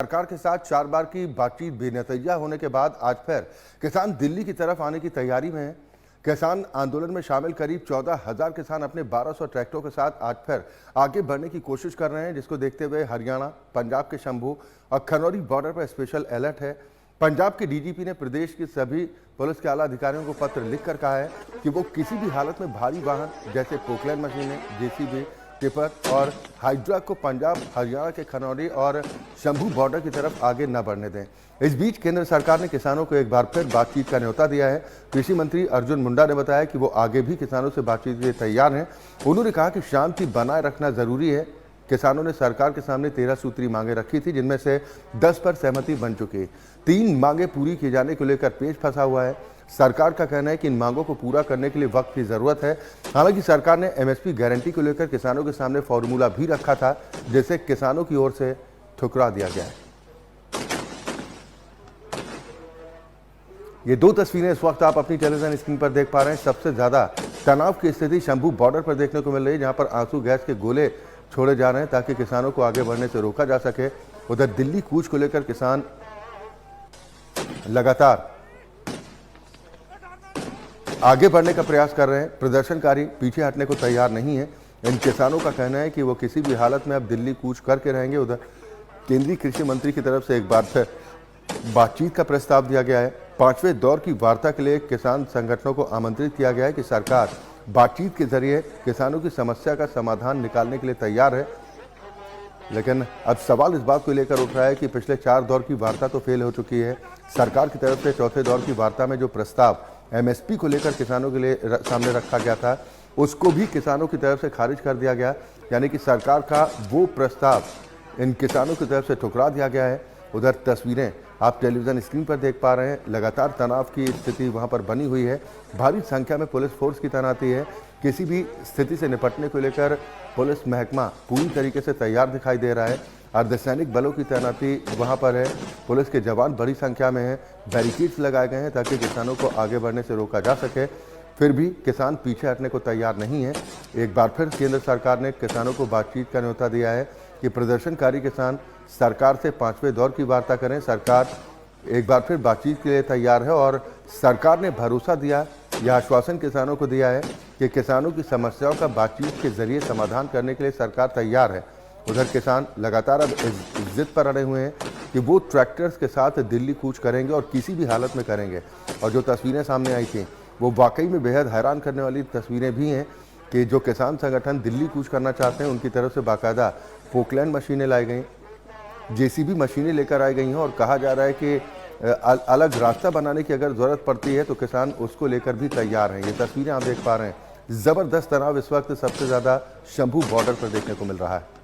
सरकार के साथ 4 बार की बातचीत बेनतीजा होने के बाद आज फिर किसान दिल्ली की तरफ आने की तैयारी में हैं। किसान आंदोलन में शामिल करीब 14,000 किसान अपने 1200 ट्रैक्टरों के साथ आज फिर आगे बढ़ने की कोशिश कर रहे हैं, जिसको देखते हुए हरियाणा, पंजाब के शंभू और खनौरी बॉर्डर पर स्पेशल अलर्ट है। पंजाब के डीजीपी ने प्रदेश के सभी पुलिस के आला अधिकारियों को पत्र लिखकर कहा है कि वो किसी भी हालत में भारी वाहन जैसे पोकलैंड मशीनें, जेसीबी, टिपर और हाइड्रा को पंजाब, हरियाणा के खनौरी और शंभू बॉर्डर की तरफ आगे न बढ़ने दें। इस बीच केंद्र सरकार ने किसानों को एक बार फिर बातचीत का न्योता दिया है। कृषि मंत्री अर्जुन मुंडा ने बताया कि वो आगे भी किसानों से बातचीत के लिए तैयार हैं। उन्होंने कहा कि शांति बनाए रखना जरूरी है। किसानों ने सरकार के सामने 13 सूत्री मांगे रखी थी, जिनमें से 10 पर सहमति बन चुकी। 3 मांगे पूरी किए जाने को लेकर पेच फंसा हुआ है। सरकार का कहना है कि इन मांगों को पूरा करने के लिए वक्त की जरूरत है। हालांकि सरकार ने एमएसपी गारंटी को लेकर किसानों के सामने फॉर्मूला भी रखा था, जिसे किसानों की ओर से ठुकरा दिया गया है। ये 2 तस्वीरें इस वक्त आप अपनी टेलीविजन स्क्रीन पर देख पा रहे हैं। सबसे ज्यादा तनाव की स्थिति शंभू बॉर्डर पर देखने को मिल रही है, जहां पर आंसू गैस के गोले छोड़े जा रहे हैं ताकि किसानों को आगे बढ़ने से रोका जा सके। उधर दिल्ली कूच को लेकर किसान लगातार आगे बढ़ने का प्रयास कर रहे हैं। प्रदर्शनकारी पीछे हटने को तैयार नहीं है। इन किसानों का कहना है कि वो किसी भी हालत में अब दिल्ली कूच करके रहेंगे। उधर केंद्रीय कृषि मंत्री की तरफ से एक बार फिर बातचीत का प्रस्ताव दिया गया है। 5वें दौर की वार्ता के लिए किसान संगठनों को आमंत्रित किया गया है कि सरकार बातचीत के जरिए किसानों की समस्या का समाधान निकालने के लिए तैयार है। लेकिन अब सवाल इस बात को लेकर उठ रहा है कि पिछले 4 दौर की वार्ता तो फेल हो चुकी है। सरकार की तरफ से 4थे दौर की वार्ता में जो प्रस्ताव एमएसपी को लेकर किसानों के लिए सामने रखा गया था, उसको भी किसानों की तरफ से खारिज कर दिया गया। यानी कि सरकार का वो प्रस्ताव इन किसानों की तरफ से ठुकरा दिया गया है। उधर तस्वीरें आप टेलीविजन स्क्रीन पर देख पा रहे हैं। लगातार तनाव की स्थिति वहां पर बनी हुई है। भारी संख्या में पुलिस फोर्स की तैनाती है। किसी भी स्थिति से निपटने को लेकर पुलिस महकमा पूरी तरीके से तैयार दिखाई दे रहा है। अर्धसैनिक बलों की तैनाती वहां पर है। पुलिस के जवान बड़ी संख्या में हैं। बैरिकेड्स लगाए गए हैं ताकि किसानों को आगे बढ़ने से रोका जा सके। फिर भी किसान पीछे हटने को तैयार नहीं है। एक बार फिर केंद्र सरकार ने किसानों को बातचीत का न्योता दिया है कि प्रदर्शनकारी किसान सरकार से 5वें दौर की वार्ता करें। सरकार एक बार फिर बातचीत के लिए तैयार है और सरकार ने भरोसा दिया, यह आश्वासन किसानों को दिया है कि किसानों की समस्याओं का बातचीत के जरिए समाधान करने के लिए सरकार तैयार है। उधर किसान लगातार अब इस जिद पर अड़े हुए हैं कि वो ट्रैक्टर्स के साथ दिल्ली कूच करेंगे और किसी भी हालत में करेंगे। और जो तस्वीरें सामने आई थी वो वाकई में बेहद हैरान करने वाली तस्वीरें भी हैं कि जो किसान संगठन दिल्ली कूच करना चाहते हैं, उनकी तरफ से बाकायदा पोकलैंड मशीनें लाई गई, जेसीबी मशीनें लेकर आई गई हैं और कहा जा रहा है कि अलग रास्ता बनाने की अगर ज़रूरत पड़ती है तो किसान उसको लेकर भी तैयार हैं। ये तस्वीरें आप देख पा रहे हैं। ज़बरदस्त तनाव इस वक्त सबसे ज़्यादा शंभू बॉर्डर पर देखने को मिल रहा है।